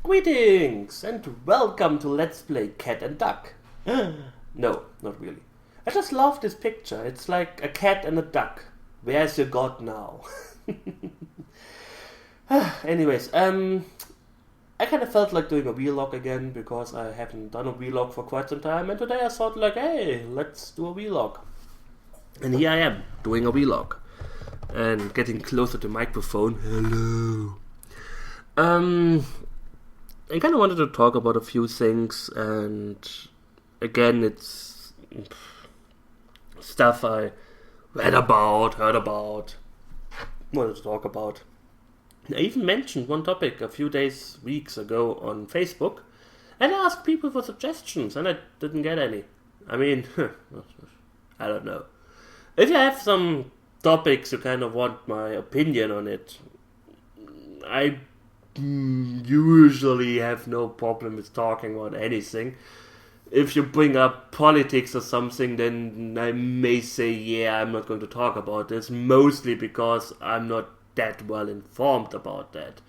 Greetings and welcome to Let's Play Cat and Duck. No, not really. I just love this picture. It's like a cat and a duck. Where's your god now? Anyways, I kind of felt like doing a vlog again because I haven't done a vlog for quite some time, and today I thought like, hey, let's do a vlog. And here I am, doing a vlog. And getting closer to the microphone. Hello. I kind of wanted to talk about a few things, and again, it's stuff I read about, heard about, wanted to talk about. I even mentioned one topic a few weeks ago on Facebook, and I asked people for suggestions, and I didn't get any. I mean, I don't know. If you have some topics you kind of want my opinion on it, I usually have no problem with talking about anything. If you bring up politics or something, then I may say, yeah, I'm not going to talk about this, mostly because I'm not that well informed about that,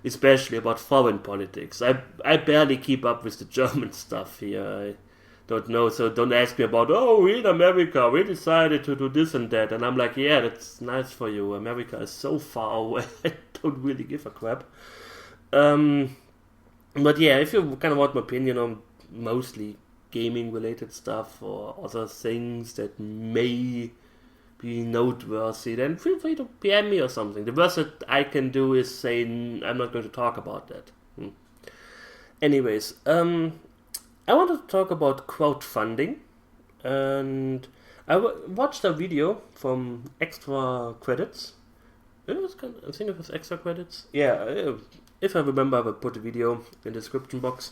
especially about foreign politics. I barely keep up with the German stuff here. I don't know, so don't ask me about, oh, in America, we decided to do this and that, and I'm like, yeah, that's nice for you. America is so far away, I don't really give a crap. But yeah, if you kind of want my opinion on mostly gaming related stuff or other things that may be noteworthy, then feel free to PM me or something. The worst that I can do is say I'm not going to talk about that. Anyways, I wanted to talk about crowdfunding, and I watched a video from Extra Credits. I think it was Extra Credits. Yeah, if I remember, I will put a video in the description box.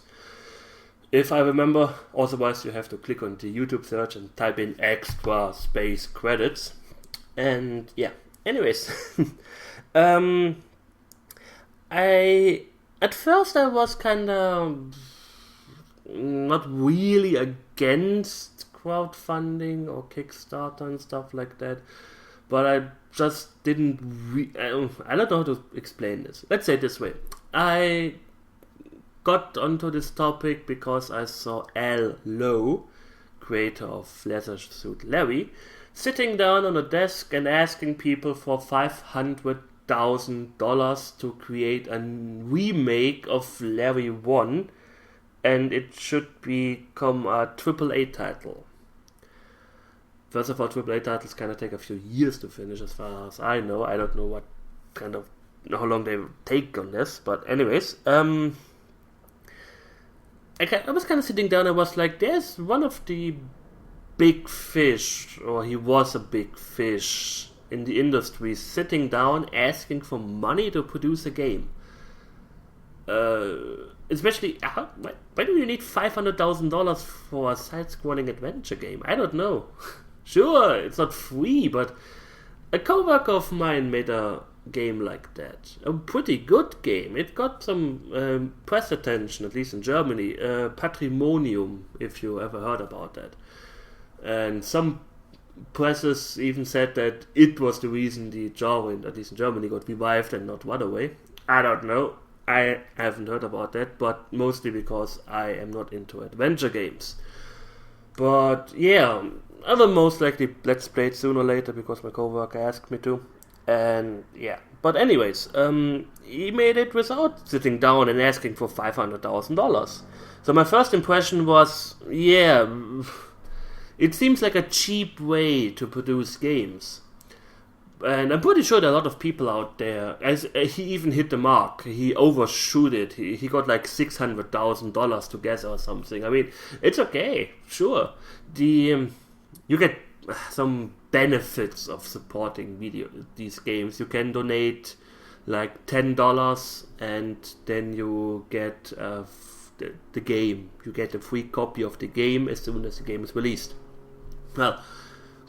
If I remember, otherwise you have to click on the YouTube search and type in extra space credits. And yeah, anyways, at first I was kind of not really against crowdfunding or Kickstarter and stuff like that, but I just didn't I don't know how to explain this. Let's say it this way. I got onto this topic because I saw Al Lowe, creator of Leather Suit Larry, sitting down on a desk and asking people for $500,000 to create a remake of Larry 1, and it should become a AAA title. First of all, AAA titles kind of take a few years to finish, as far as I know. I don't know how long they will take on this, but anyways, I was kind of sitting down and was like, there's one of the big fish, or he was a big fish in the industry, sitting down asking for money to produce a game. Especially, why do you need $500,000 for a side-scrolling adventure game? I don't know. Sure, it's not free, but a coworker of mine made a game like that. A pretty good game. It got some press attention, at least in Germany. Patrimonium, if you ever heard about that. And some presses even said that it was the reason the genre, at least in Germany, got revived and not Runaway. I don't know. I haven't heard about that, but mostly because I am not into adventure games. But yeah, I will most likely let's play it sooner or later because my coworker asked me to. And yeah, but anyways, he made it without sitting down and asking for $500,000. So my first impression was, yeah, it seems like a cheap way to produce games. And I'm pretty sure there are a lot of people out there, as he even hit the mark, he overshoot it, he got like $600,000 together or something. I mean, it's okay, sure. You get some benefits of supporting these games. You can donate like $10 and then you get the game. You get a free copy of the game as soon as the game is released. Well,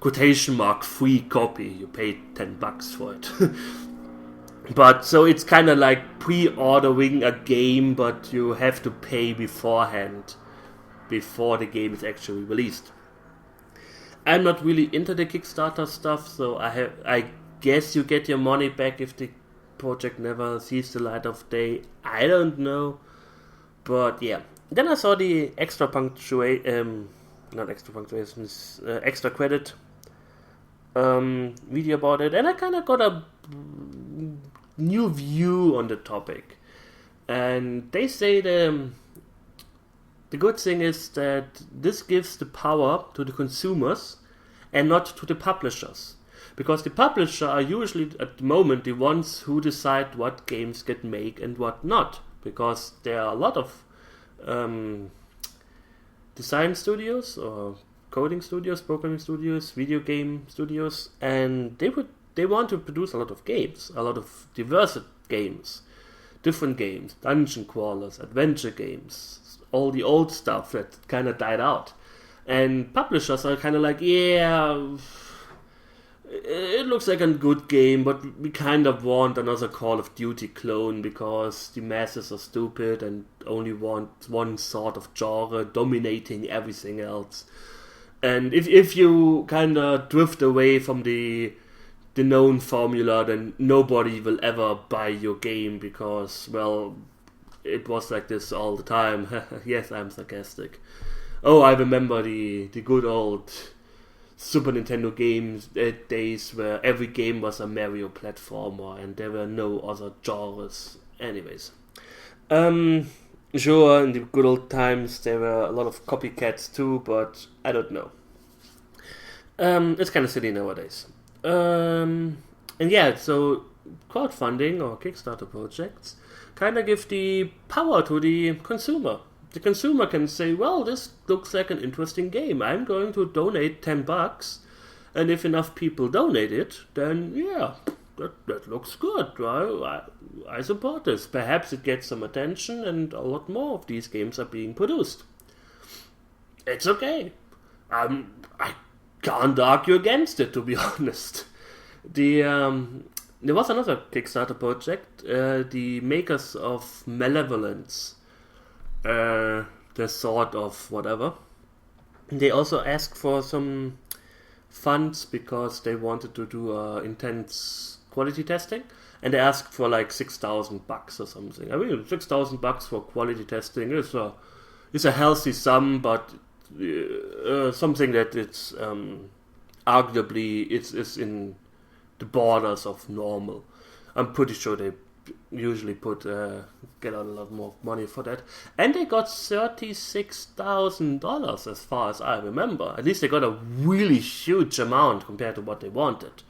quotation mark free copy, you paid $10 for it. But so it's kind of like pre-ordering a game, but you have to pay beforehand, before the game is actually released. I'm not really into the Kickstarter stuff, so I guess you get your money back if the project never sees the light of day. I don't know. But yeah, then I saw the extra not extra punctuation, extra credit video about it, and I kind of got a new view on the topic. And they say the good thing is that this gives the power to the consumers and not to the publishers. Because the publishers are usually at the moment the ones who decide what games get made and what not. Because there are a lot of design studios or coding studios, programming studios, video game studios, and they want to produce a lot of games, a lot of diverse games, different games, dungeon crawlers, adventure games, all the old stuff that kind of died out. And publishers are kind of like, yeah, it looks like a good game, but we kind of want another Call of Duty clone because the masses are stupid and only want one sort of genre dominating everything else. And if you kind of drift away from the known formula, then nobody will ever buy your game because, well, it was like this all the time. Yes, I'm sarcastic. Oh, I remember the good old Super Nintendo games days where every game was a Mario platformer and there were no other genres. Anyways, sure, in the good old times there were a lot of copycats too, but I don't know. It's kind of silly nowadays. And yeah, so crowdfunding or Kickstarter projects kind of give the power to the consumer. The consumer can say, well, this looks like an interesting game. I'm going to donate $10, and if enough people donate it, then yeah, that looks good. I support this. Perhaps it gets some attention, and a lot more of these games are being produced. It's okay. I can't argue against it, to be honest. There was another Kickstarter project, the makers of Malevolence. The sort of whatever. They also asked for some funds because they wanted to do intense quality testing, and they asked for like $6,000 or something. I mean, $6,000 for quality testing is a healthy sum, but something that it's arguably it's in the borders of normal. I'm pretty sure they usually get a lot more money for that, and they got $36,000 as far as I remember. At least they got a really huge amount compared to what they wanted.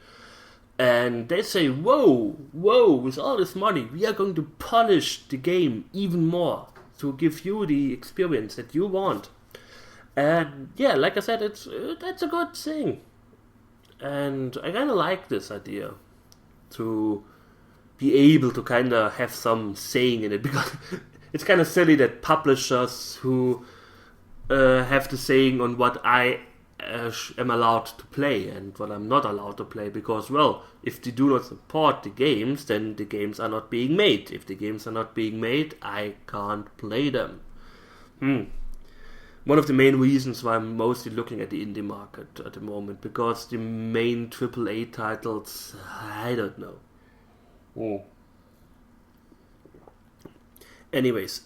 And they say, whoa, with all this money we are going to polish the game even more to give you the experience that you want. And yeah, like I said, that's a good thing, and I kind of like this idea to be able to kind of have some saying in it, because it's kind of silly that publishers who have the saying on what I am allowed to play and what I'm not allowed to play, because, well, if they do not support the games, then the games are not being made. If the games are not being made, I can't play them. One of the main reasons why I'm mostly looking at the indie market at the moment, because the main AAA titles, I don't know. Anyways,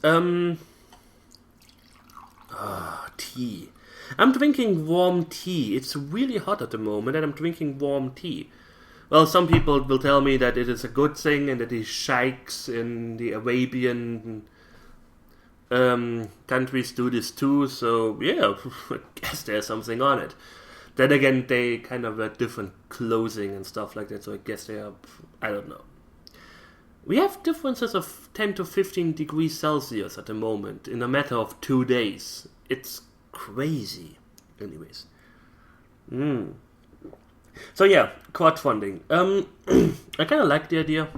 tea. I'm drinking warm tea. It's really hot at the moment, and I'm drinking warm tea. Well, some people will tell me that it is a good thing, and that the sheikhs in the Arabian countries do this too. So yeah, I guess there's something on it. Then again, they kind of wear different clothing and stuff like that. So I guess they are. I don't know. We have differences of 10 to 15 degrees Celsius at the moment in a matter of 2 days. It's crazy. Anyways. So yeah, crowdfunding. I kind of like the idea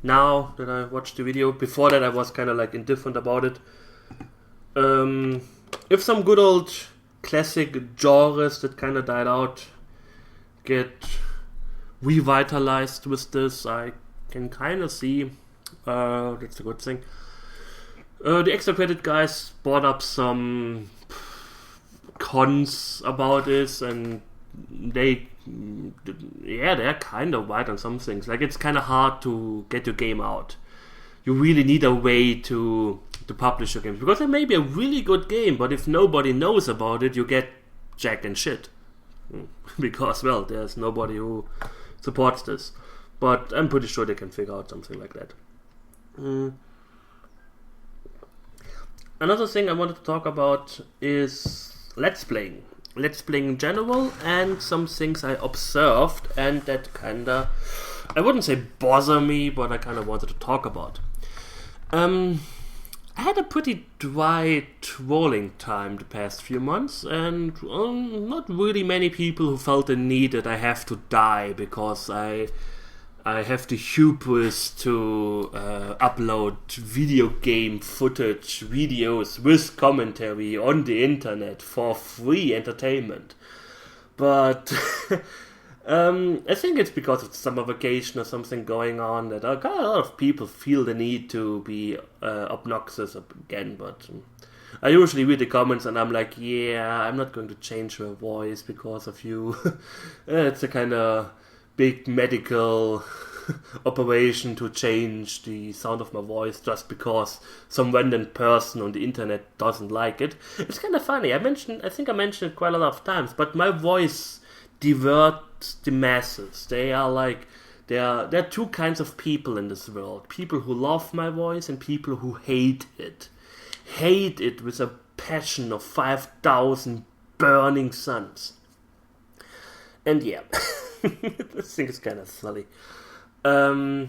now that I watched the video. Before that I was kind of like indifferent about it. If some good old classic genres that kind of died out get revitalized with this, I can kind of see that's a good thing. The extra credit guys brought up some cons about this, and they're kind of right on some things. Like, it's kind of hard to get your game out. you really need a way to publish your games. Because it may be a really good game, but if nobody knows about it, you get jacked and shit. Because, well, there's nobody who supports this. But I'm pretty sure they can figure out something like that. Another thing I wanted to talk about is Let's Playing. Let's Playing in general, and some things I observed and that kinda, I wouldn't say bother me, but I kinda wanted to talk about. I had a pretty dry trolling time the past few months, and not really many people who felt the need that I have to die because I have the hubris to upload video game footage, videos with commentary on the internet for free entertainment. But I think it's because of summer vacation or something going on that a lot of people feel the need to be obnoxious again. But I usually read the comments and I'm like, yeah, I'm not going to change my voice because of you. It's a kind of big medical operation to change the sound of my voice just because some random person on the internet doesn't like it. It's kind of funny. I think I mentioned it quite a lot of times, but my voice diverts the masses. There are two kinds of people in this world. People who love my voice and people who hate it. Hate it with a passion of 5,000 burning suns. And yeah, this thing is kind of silly. And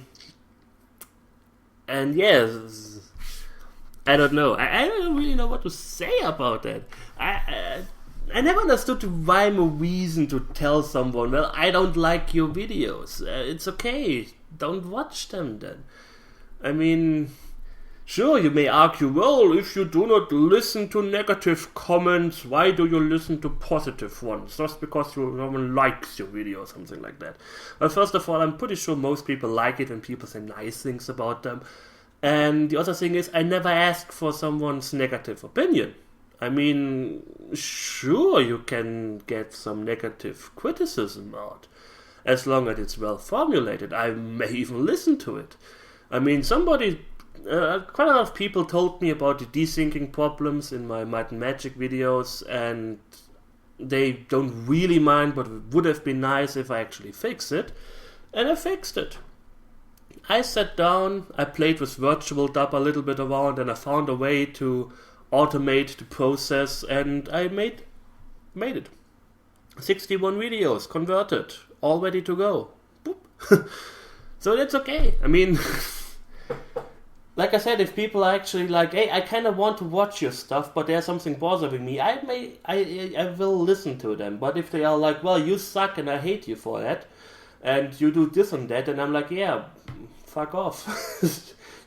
yes, I don't know. I don't really know what to say about that. I never understood the rhyme or reason to tell someone, well, I don't like your videos. It's okay. Don't watch them then. I mean, sure, you may argue, well, if you do not listen to negative comments, why do you listen to positive ones? Just because no one likes your video or something like that. Well, first of all, I'm pretty sure most people like it when people say nice things about them. And the other thing is, I never asked for someone's negative opinion. I mean, sure, you can get some negative criticism out, as long as it's well formulated. I may even listen to it. I mean, quite a lot of people told me about the desyncing problems in my Might and Magic videos, and they don't really mind, but it would have been nice if I actually fix it, and I fixed it. I sat down, I played with Virtual Dub a little bit around, and I found a way to automate the process, and I made it. 61 videos converted, all ready to go. Boop. So that's okay. I mean, like I said, if people are actually like, hey, I kind of want to watch your stuff, but there's something bothering me, I will listen to them. But if they are like, well, you suck and I hate you for that, and you do this and that, and I'm like, yeah, fuck off.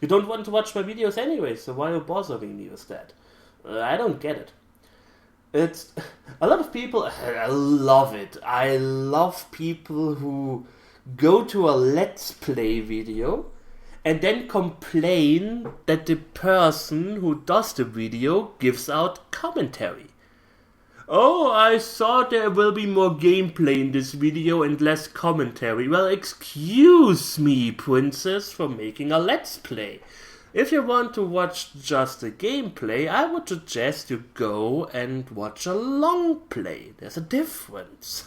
You don't want to watch my videos anyway, so why are you bothering me with that? I don't get it. It's a lot of people. I love it. I love people who go to a Let's Play video and then complain that the person who does the video gives out commentary. Oh, I thought there will be more gameplay in this video and less commentary. Well, excuse me, princess, for making a Let's Play. If you want to watch just the gameplay, I would suggest you go and watch a long play. There's a difference.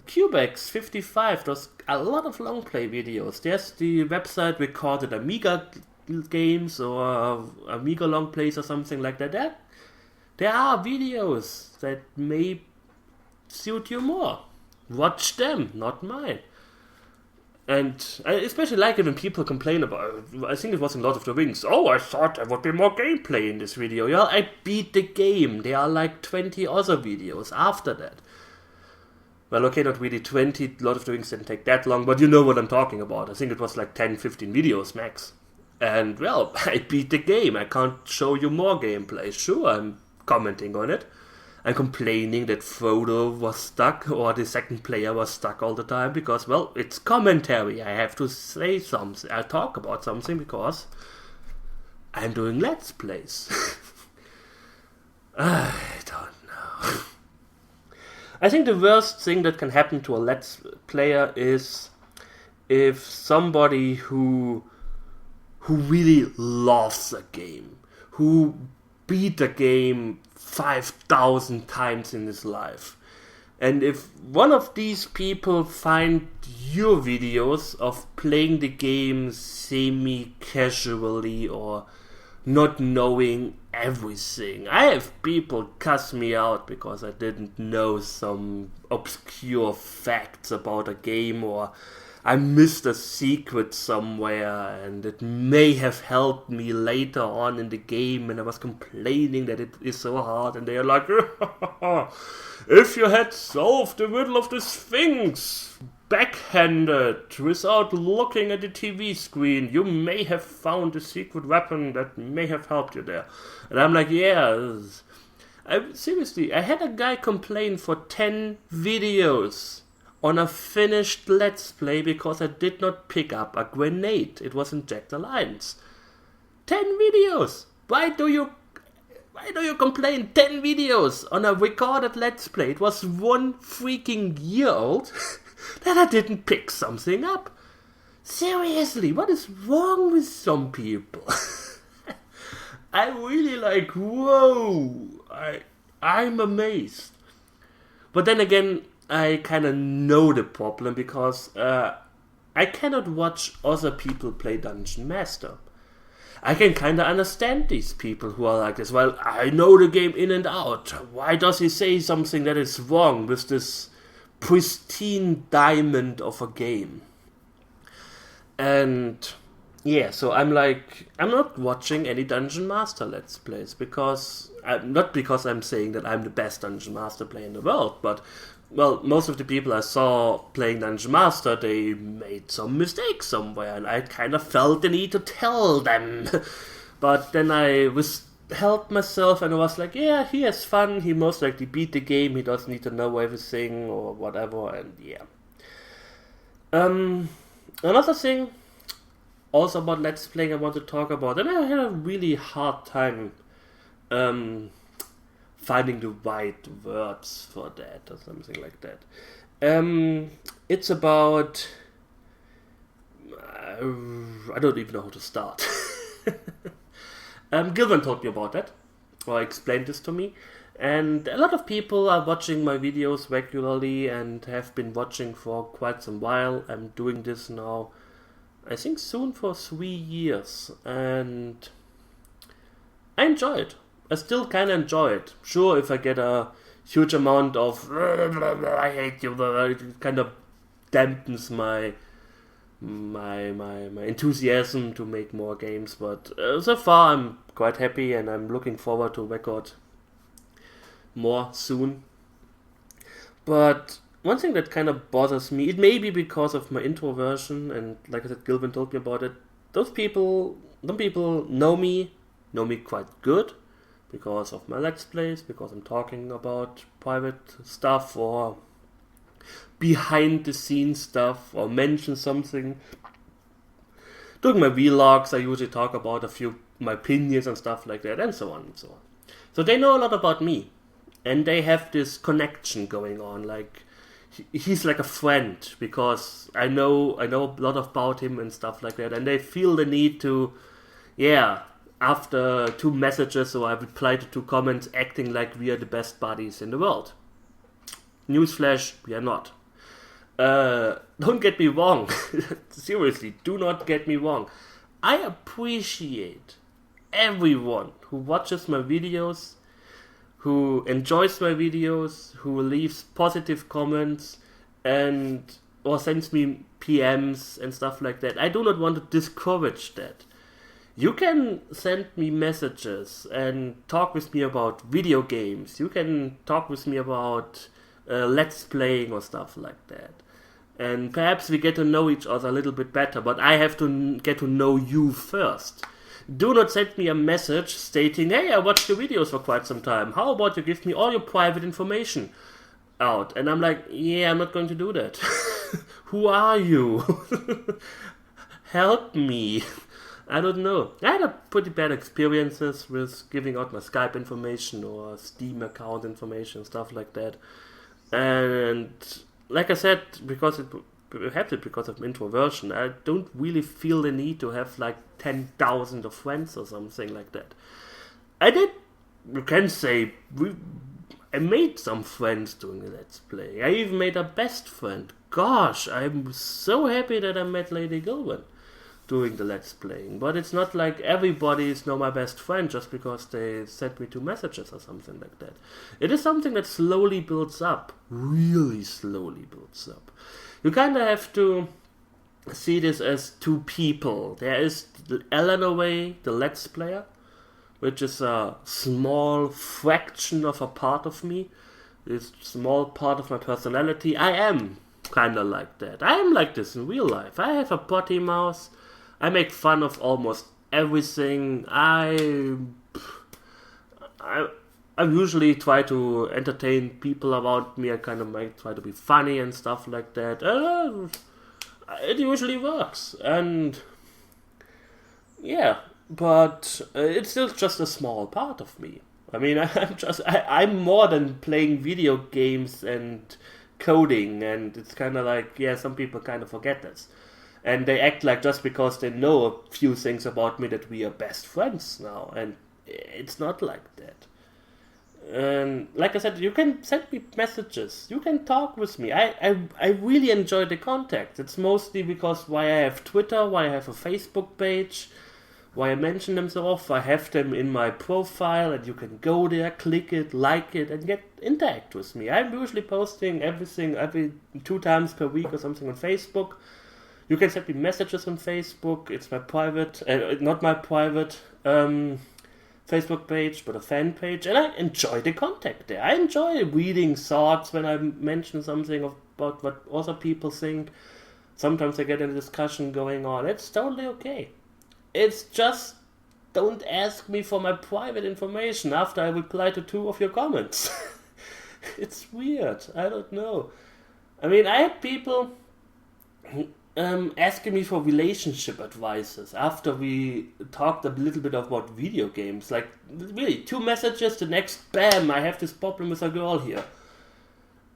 Cubex55 does a lot of long play videos. There's the website Recorded Amiga Games or Amiga Long Plays or something like that. There are videos that may suit you more. Watch them, not mine. And I especially like it when people complain about, I think it was in Lord of the Rings, oh, I thought there would be more gameplay in this video. Yeah, I beat the game. There are like 20 other videos after that. Well, okay, not really 20, Lord of the Rings didn't take that long, but you know what I'm talking about. I think it was like 10, 15 videos max. And, well, I beat the game. I can't show you more gameplay. Sure, I'm commenting on it. I'm complaining that Frodo was stuck, or the second player was stuck all the time, because, well, it's commentary. I have to say something. I talk about something because I'm doing Let's Plays. I don't know. I think the worst thing that can happen to a Let's Player is if somebody who who really loves a game, who beat the game 5,000 times in his life. And if one of these people find your videos of playing the game semi-casually or not knowing everything. I have people cuss me out because I didn't know some obscure facts about a game, or I missed a secret somewhere and it may have helped me later on in the game, and I was complaining that it is so hard, and they are like, if you had solved the riddle of the Sphinx backhanded without looking at the TV screen, you may have found a secret weapon that may have helped you there. And I'm like, yeah, seriously, I had a guy complain for 10 videos on a finished Let's Play because I did not pick up a grenade. It was in Jagged Alliance. 10 videos! Why do you complain? 10 videos on a recorded Let's Play. It was 1 freaking year old that I didn't pick something up. Seriously, what is wrong with some people? I'm really like, whoa, I'm amazed. But then again, I kind of know the problem because I cannot watch other people play Dungeon Master. I can kind of understand these people who are like this. Well, I know the game in and out. Why does he say something that is wrong with this pristine diamond of a game? And yeah, so I'm like, I'm not watching any Dungeon Master Let's Plays because, not because I'm saying that I'm the best Dungeon Master player in the world, but, well, most of the people I saw playing Dungeon Master, they made some mistakes somewhere, and I kind of felt the need to tell them. But then I held myself and I was like, yeah, he has fun, he most likely beat the game, he doesn't need to know everything or whatever, and yeah. Another thing, also about Let's Playing, I want to talk about, and I had a really hard time finding the right words for that or something like that. It's about, I don't even know how to start. Gilvan told me about that, or explained this to me, and a lot of people are watching my videos regularly and have been watching for quite some while. I'm doing this now, I think soon for 3 years, and I enjoy it. I still kind of enjoy it. Sure, if I get a huge amount of I hate you, it kind of dampens my enthusiasm to make more games, but so far I'm quite happy and I'm looking forward to record more soon. But one thing that kind of bothers me, it may be because of my introversion, and like I said, Gilvin told me about it, some people know me quite good because of my Let's Plays, because I'm talking about private stuff or behind the scenes stuff, or mention something. During my vlogs I usually talk about a few my opinions and stuff like that, and so on and so on. So they know a lot about me, and they have this connection going on, like he's like a friend, because I know a lot about him and stuff like that, and they feel the need to, after 2 messages or I replied to 2 comments, acting like we are the best buddies in the world. Newsflash, we are not. Don't get me wrong. Seriously, do not get me wrong. I appreciate everyone who watches my videos, who enjoys my videos, who leaves positive comments and or sends me PMs and stuff like that. I do not want to discourage that. You can send me messages and talk with me about video games. You can talk with me about Let's Playing or stuff like that. And perhaps we get to know each other a little bit better, but I have to get to know you first. Do not send me a message stating, hey, I watched your videos for quite some time. How about you give me all your private information out? And I'm like, yeah, I'm not going to do that. Who are you? Help me. I don't know. I had a pretty bad experiences with giving out my Skype information or Steam account information, stuff like that. And like I said, because perhaps it's because of introversion. I don't really feel the need to have like 10,000 of friends or something like that. You can say, I made some friends doing the Let's Play. I even made a best friend. Gosh, I'm so happy that I met Lady Gilwin doing the Let's Playing. But it's not like everybody is now my best friend just because they sent me 2 messages or something like that. It is something that slowly builds up. Really slowly builds up. You kind of have to see this as 2 people. There is Elanarae, the Let's Player, which is a small fraction of a part of me. It's a small part of my personality. I am kind of like that. I am like this in real life. I have a potty mouth. I make fun of almost everything. I usually try to entertain people around me. I kind of might try to be funny and stuff like that. It usually works. And yeah, but it's still just a small part of me. I mean, I'm more than playing video games and coding, and it's kind of like, yeah, some people kind of forget this. And they act like just because they know a few things about me that we are best friends now. And it's not like that. And like I said, you can send me messages. You can talk with me. I really enjoy the contact. It's mostly because why I have Twitter, why I have a Facebook page, why I mention them so often. I have them in my profile, and you can go there, click it, like it, and interact with me. I'm usually posting everything every 2 times per week or something on Facebook. You can send me messages on Facebook. It's my private, not my private Facebook page, but a fan page, and I enjoy the contact there. I enjoy reading thoughts when I mention something about what other people think. Sometimes I get a discussion going on. It's totally okay. It's just, don't ask me for my private information after I reply to 2 of your comments. It's weird. I don't know. I mean, I had people asking me for relationship advices after we talked a little bit about video games. Like, really, 2 messages, the next, bam, I have this problem with a girl here.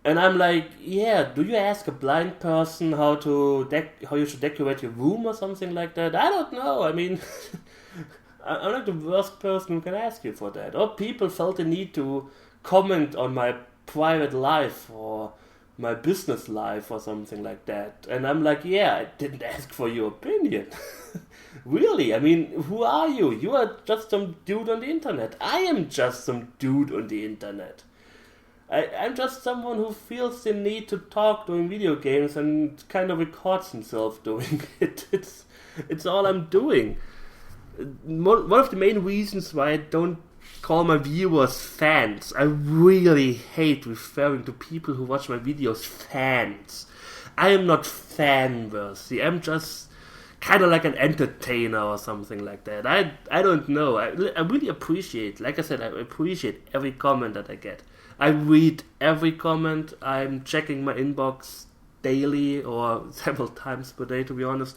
And I'm like, yeah, do you ask a blind person how you should decorate your room or something like that? I don't know. I mean, I'm not the worst person who can ask you for that. Or people felt the need to comment on my private life or my business life or something like that. And I'm like, yeah, I didn't ask for your opinion. Really? I mean, who are you? You are just some dude on the internet. I am just some dude on the internet. I'm just someone who feels the need to talk during video games and kind of records himself doing it. It's all I'm doing. One of the main reasons why I don't call my viewers fans. I really hate referring to people who watch my videos fans. I am not fan-worthy. I'm just kind of like an entertainer or something like that. I don't know. I really appreciate, like I said, I appreciate every comment that I get. I read every comment. I'm checking my inbox daily or several times per day, to be honest.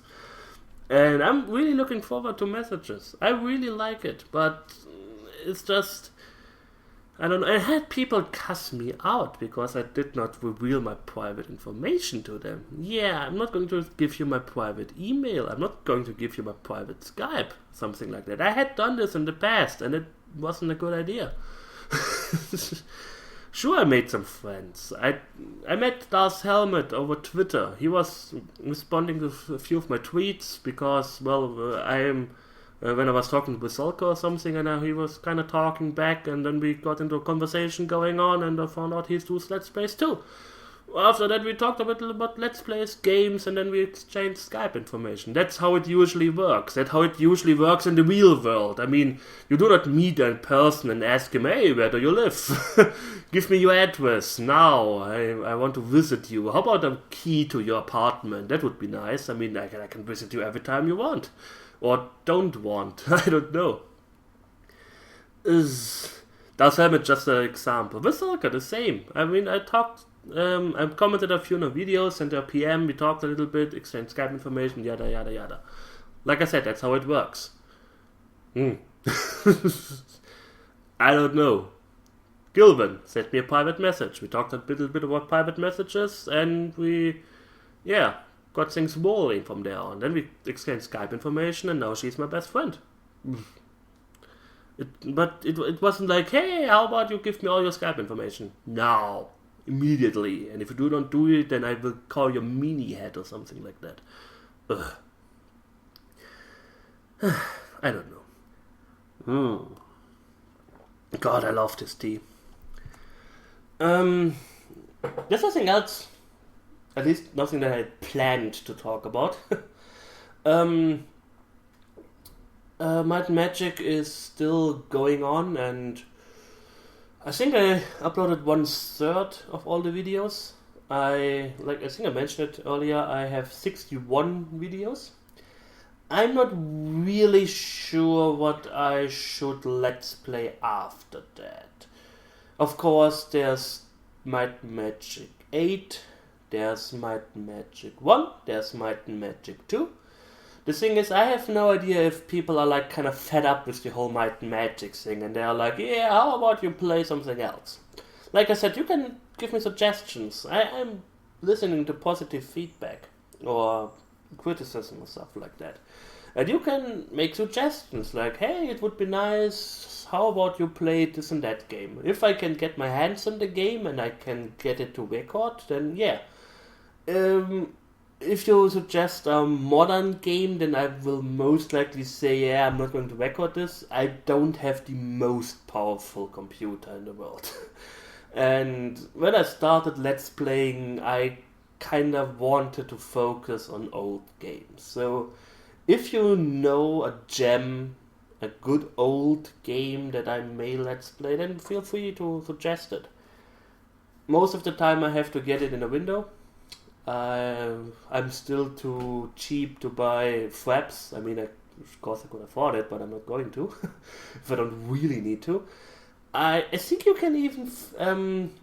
And I'm really looking forward to messages. I really like it, but it's just, I don't know. I had people cuss me out because I did not reveal my private information to them. Yeah, I'm not going to give you my private email. I'm not going to give you my private Skype, something like that. I had done this in the past, and it wasn't a good idea. Sure, I made some friends. I met Darth Helmet over Twitter. He was responding to a few of my tweets because, well, I am... when I was talking with Solka or something, and he was kind of talking back, and then we got into a conversation going on, and I found out he does Let's Plays too. After that, we talked a little about Let's Plays, games, and then we exchanged Skype information. That's how it usually works. That's how it usually works in the real world. I mean, you do not meet a person and ask him, hey, where do you live? Give me your address now. I want to visit you. How about a key to your apartment? That would be nice. I mean, I can visit you every time you want. Or don't want. I don't know. That's just an example. With Solka, the same. I mean, I commented a few on videos, sent a PM, we talked a little bit, exchanged Skype information, yada yada yada. Like I said, that's how it works. I don't know. Gilvin sent me a private message. We talked a little bit about private messages, and got things rolling from there on. Then we exchanged Skype information, and now she's my best friend. But it wasn't like, hey, how about you give me all your Skype information? No, immediately. And if you don't do it, then I will call your mini head or something like that. Ugh. I don't know. God, I love this tea. There's nothing else, at least nothing that I planned to talk about. Might and Magic is still going on, and I think I uploaded 1/3 of all the videos. I think I mentioned it earlier, I have 61 videos. I'm not really sure what I should let's play after that. Of course, there's Might and Magic 8, there's Might and Magic 1, there's Might and Magic 2. The thing is, I have no idea if people are like kind of fed up with the whole Might and Magic thing, and they're like, yeah, how about you play something else? Like I said, you can give me suggestions. I'm listening to positive feedback or criticism or stuff like that. And you can make suggestions like, hey, it would be nice, how about you play this and that game? If I can get my hands on the game and I can get it to record, then yeah. If you suggest a modern game, then I will most likely say, yeah, I'm not going to record this. I don't have the most powerful computer in the world. And when I started Let's Playing, I kind of wanted to focus on old games. So if you know a gem, a good old game that I may Let's Play, then feel free to suggest it. Most of the time I have to get it in a window. I'm still too cheap to buy fraps. I mean, of course I could afford it, but I'm not going to. If I don't really need to. I think you can even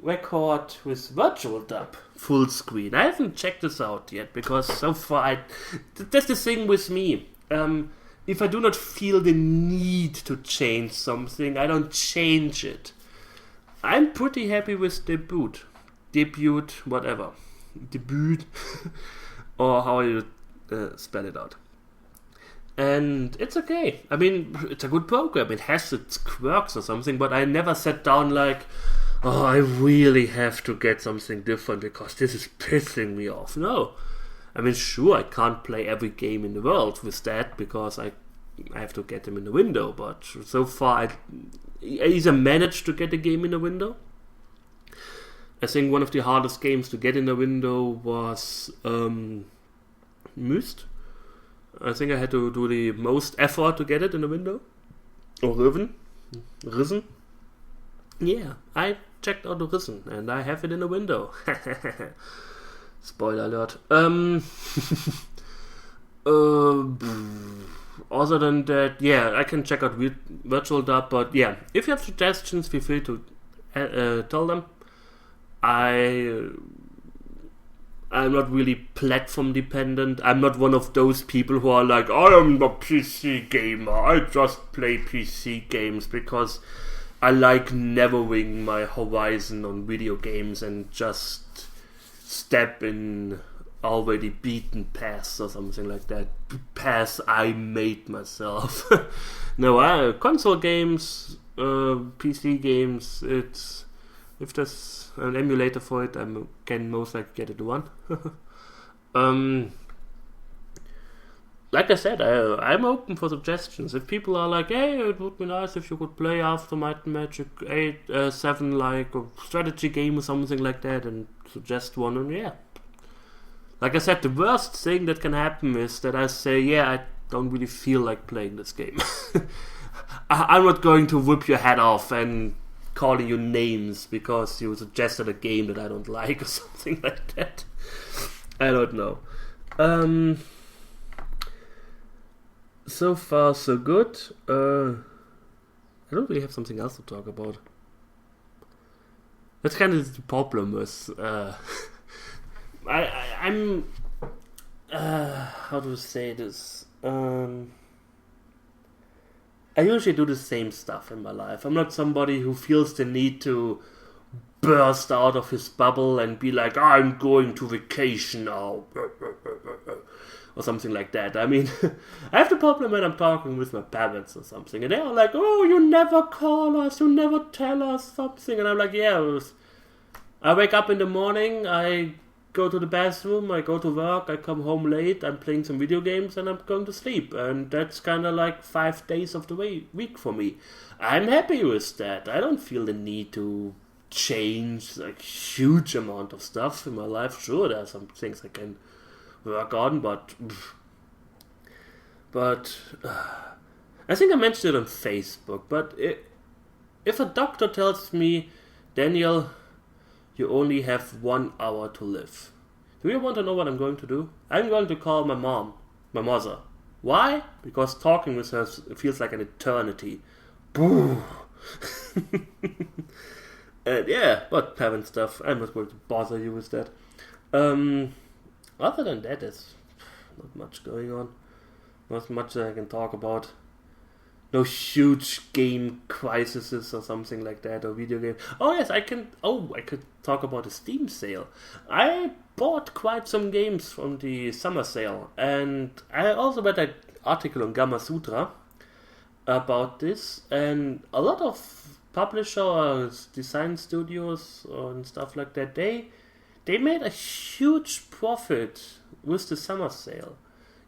record with virtual dub full screen. I haven't checked this out yet, because so far that's the thing with me. If I do not feel the need to change something, I don't change it. I'm pretty happy with debut, whatever. Debut, or how you spell it out. And it's okay. I mean, it's a good program. It has its quirks or something, but I never sat down like, oh, I really have to get something different because this is pissing me off. No. I mean, sure, I can't play every game in the world with that because I have to get them in the window, but so far I either managed to get a game in the window. I think one of the hardest games to get in the window was Myst. I think I had to do the most effort to get it in the window. Or Risen. Yeah, I checked out the Risen and I have it in the window. Spoiler alert. Other than that, yeah, I can check out Virtual Dub, but yeah, if you have suggestions, feel free to tell them. I'm not really platform dependent. I'm not one of those people who are like, I am a PC gamer. I just play PC games because I like narrowing my horizon on video games and just step in already beaten paths or something like that. Paths I made myself. No, console games, PC games, if there's an emulator for it, I can most likely get it to one. Like I said, I'm open for suggestions. If people are like, hey, it would be nice if you could play after Might and Magic 7, like a strategy game or something like that, and suggest one, and yeah. Like I said, the worst thing that can happen is that I say, yeah, I don't really feel like playing this game. I'm not going to whip your head off and calling you names because you suggested a game that I don't like or something like that. I don't know. So far so good. I don't really have something else to talk about. That's kind of the problem with I'm how to say this? I usually do the same stuff in my life. I'm not somebody who feels the need to burst out of his bubble and be like, I'm going to vacation now, or something like that. I mean, I have the problem when I'm talking with my parents or something, and they're like, oh, you never call us, you never tell us something, and I'm like, yeah, I wake up in the morning, I go to the bathroom, I go to work, I come home late, I'm playing some video games, and I'm going to sleep, and that's kind of like 5 days of the week for me. I'm happy with that. I don't feel the need to change like huge amount of stuff in my life. Sure, there are some things I can work on, but I think I mentioned it on Facebook. But if a doctor tells me, Daniel, you only have 1 hour to live, do you want to know what I'm going to do? I'm going to call my mother. Why? Because talking with her feels like an eternity. Boo. And yeah, but parent stuff, I'm not going to bother you with that. Other than that, there's not much going on. Not much that I can talk about. No huge game crises or something like that, or video game. Oh yes, I could talk about a Steam sale. I bought quite some games from the summer sale, and I also read an article on Gamma Sutra about this, and a lot of publishers, design studios, and stuff like that, they made a huge profit with the summer sale,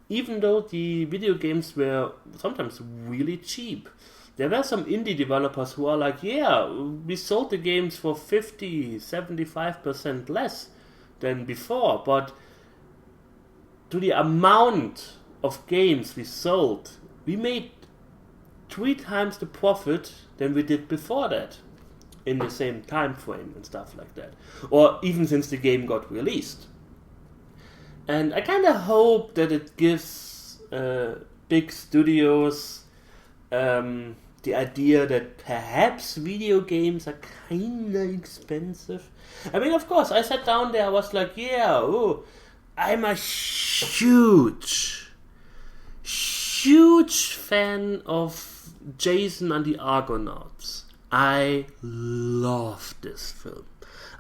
even though the video games were sometimes really cheap. There were some indie developers who are like, yeah, we sold the games for 50-75% less than before, but to the amount of games we sold, we made 3 times the profit than we did before that in the same time frame and stuff like that, or even since the game got released. And I kind of hope that it gives big studios the idea that perhaps video games are kind of expensive. I mean, of course, I sat down there, I was like, yeah, I'm a huge fan of Jason and the Argonauts. I love this film.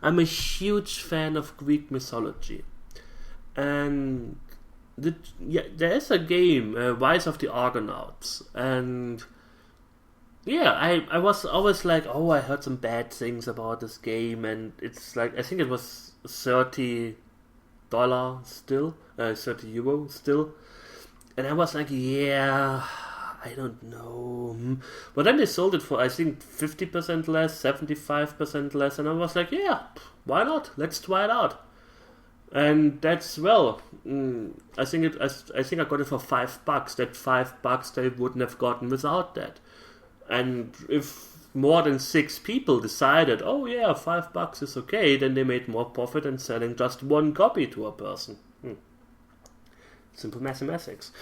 I'm a huge fan of Greek mythology. And there is a game, Rise of the Argonauts, and yeah, I was always like, oh, I heard some bad things about this game, and it's like, I think it was $30 still, €30 still, and I was like, yeah, I don't know. But then they sold it for, I think, 50% less, 75% less, and I was like, yeah, why not? Let's try it out. And that's, well, I think I got it for $5. That $5 they wouldn't have gotten without that. And if more than 6 people decided, oh yeah, $5 is okay, then they made more profit than selling just 1 copy to a person. Simple mathematics.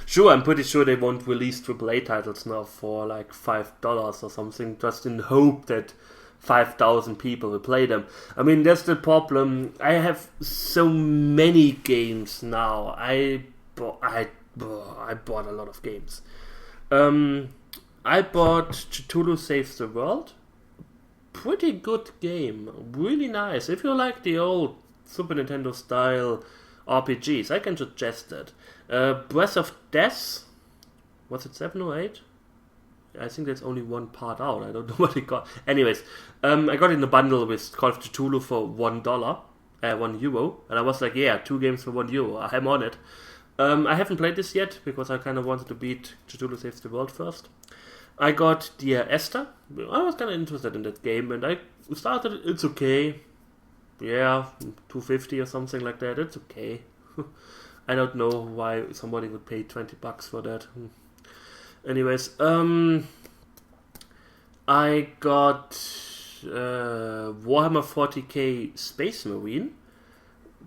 Sure, I'm pretty sure they won't release AAA titles now for like $5 or something, just in hope that 5,000 people will play them. I mean, that's the problem. I have so many games now. I bought a lot of games. I bought Cthulhu Saves the World. Pretty good game. Really nice. If you like the old Super Nintendo style RPGs, I can suggest it. Breath of Death. Was it 7 or 8? I think there's only 1 part out. I don't know what it got. Anyways, I got it in a bundle with Call of Cthulhu for €1, €1, and I was like, yeah, 2 games for €1. I'm on it. I haven't played this yet because I kind of wanted to beat Cthulhu Saves the World first. I got Dear Esther. I was kind of interested in that game, and I started it. It's okay. Yeah, $2.50 or something like that. It's okay. I don't know why somebody would pay $20 for that. Anyways, I got Warhammer 40k Space Marine,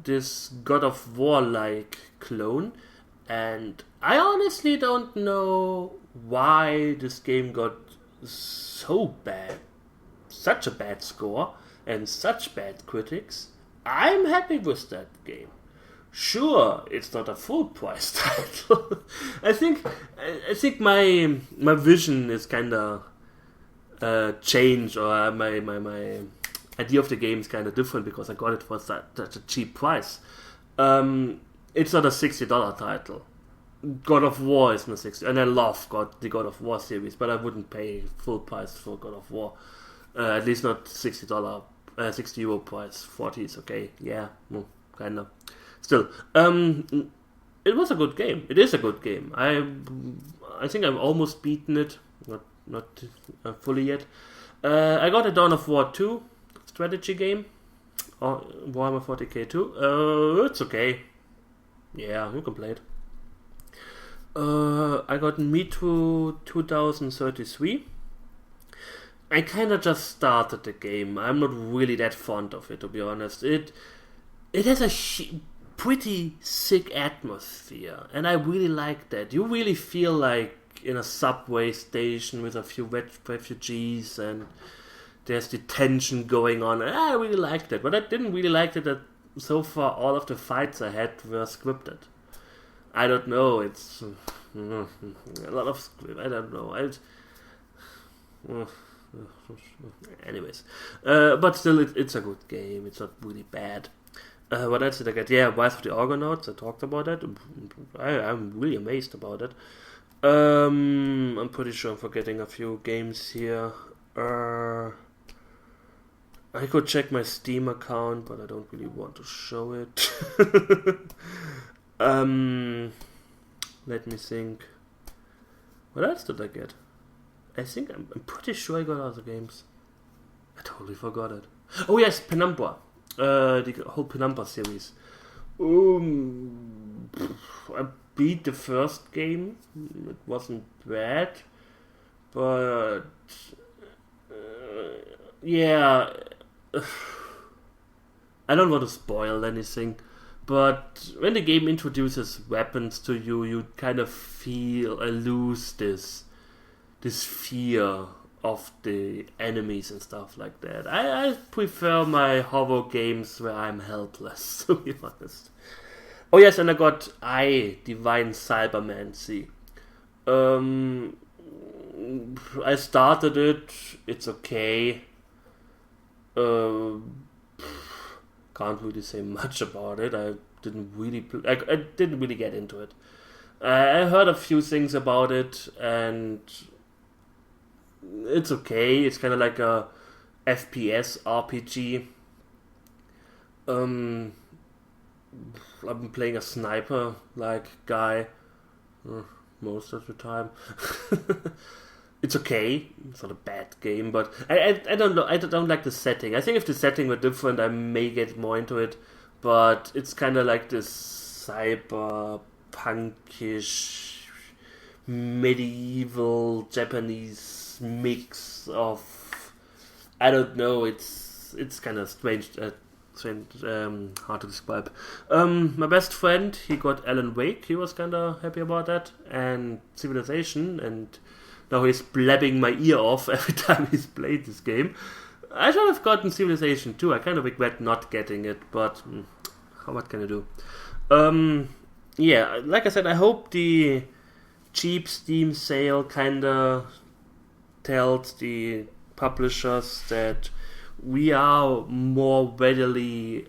this God of War-like clone, and I honestly don't know why this game got so bad, such a bad score, and such bad critics. I'm happy with that game. Sure, it's not a full price title. I think my vision is kind of changed, or my idea of the game is kind of different because I got it for such a cheap price. It's not a $60 title. God of War is not 60, and I love the God of War series, but I wouldn't pay full price for God of War. At least not $60, €60 price. 40 is okay. Yeah, kinda. Still, it was a good game. It is a good game. I think I've almost beaten it, not fully yet. I got a Dawn of War 2 strategy game, or Warhammer 40k 2. It's okay. Yeah, you can play it. I got Metro 2033. I kind of just started the game. I'm not really that fond of it, to be honest. It has a pretty sick atmosphere, and I really like that. You really feel like in a subway station with a few refugees, and there's the tension going on. And I really liked it, but I didn't really like it that so far all of the fights I had were scripted. I don't know, it's a lot of script, I don't know. Anyways, but still, it's a good game. It's not really bad. What else did I get? Yeah, Rise of the Argonauts. I talked about that. I'm really amazed about it. I'm pretty sure I'm forgetting a few games here. I could check my Steam account, but I don't really want to show it. Let me think. What else did I get? I think I'm pretty sure I got other games. I totally forgot it. Oh yes, Penumbra. The whole Penumbra series. I beat the first game. It wasn't bad, but yeah. I don't want to spoil anything, but when the game introduces weapons to you, you kind of lose this fear of the enemies and stuff like that. I prefer my horror games where I'm helpless, to be honest. Oh yes, and I got Divine Cybermancy. I started it. It's okay. Can't really say much about it. I didn't really get into it. I heard a few things about it, and it's okay. It's kind of like a FPS RPG. I've been playing a sniper guy most of the time. It's okay. It's not a bad game, but I don't know. I don't like the setting. I think if the setting were different, I may get more into it. But it's kind of like this cyberpunkish medieval Japanese mix of, I don't know. It's kind of strange. Hard to describe. My best friend, he got Alan Wake. He was kind of happy about that, and Civilization, and now he's blabbing my ear off every time he's played this game. I should have gotten Civilization too. I kind of regret not getting it, but what can I do? Yeah, like I said, I hope the cheap Steam sale kind of tells the publishers that we are more readily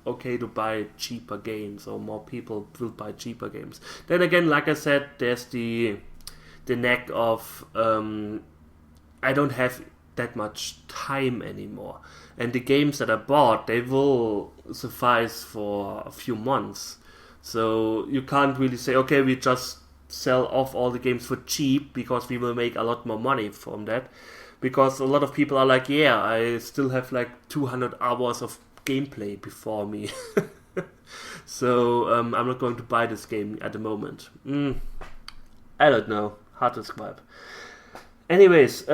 okay to buy cheaper games, or more people will buy cheaper games. Then again, like I said, there's the knack of I don't have that much time anymore, and the games that I bought, they will suffice for a few months, so you can't really say, okay, we just sell off all the games for cheap because we will make a lot more money from that, because a lot of people are like, yeah, I still have 200 hours of gameplay before me. So I'm not going to buy this game at the moment. I don't know. Hard to describe. Anyways,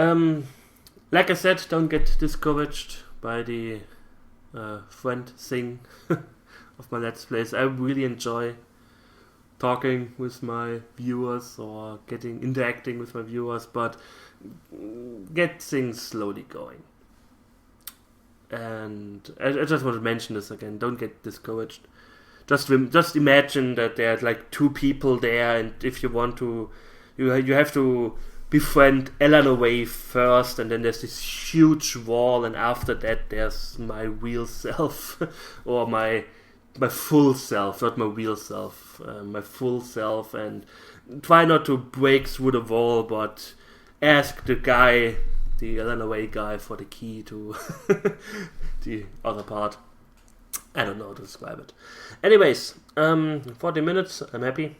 like I said, don't get discouraged by the friend thing of my Let's Plays. I really enjoy talking with my viewers or interacting with my viewers, but get things slowly going. And I just want to mention this again. Don't get discouraged. Just imagine that there are 2 people there, and if you want to, you have to befriend Elanarae first, and then there's this huge wall, and after that there's my real self, or my full self, not my real self, my full self, and try not to break through the wall, but ask the guy, the Elanarae guy, for the key to the other part. I don't know how to describe it. Anyways, 40 minutes, I'm happy.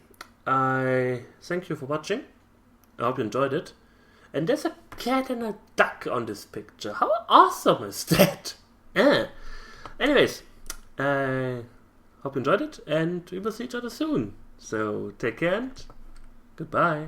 I thank you for watching. I hope you enjoyed it. And there's a cat and a duck on this picture. How awesome is that? Anyways, I hope you enjoyed it, and we will see each other soon. So take care and goodbye.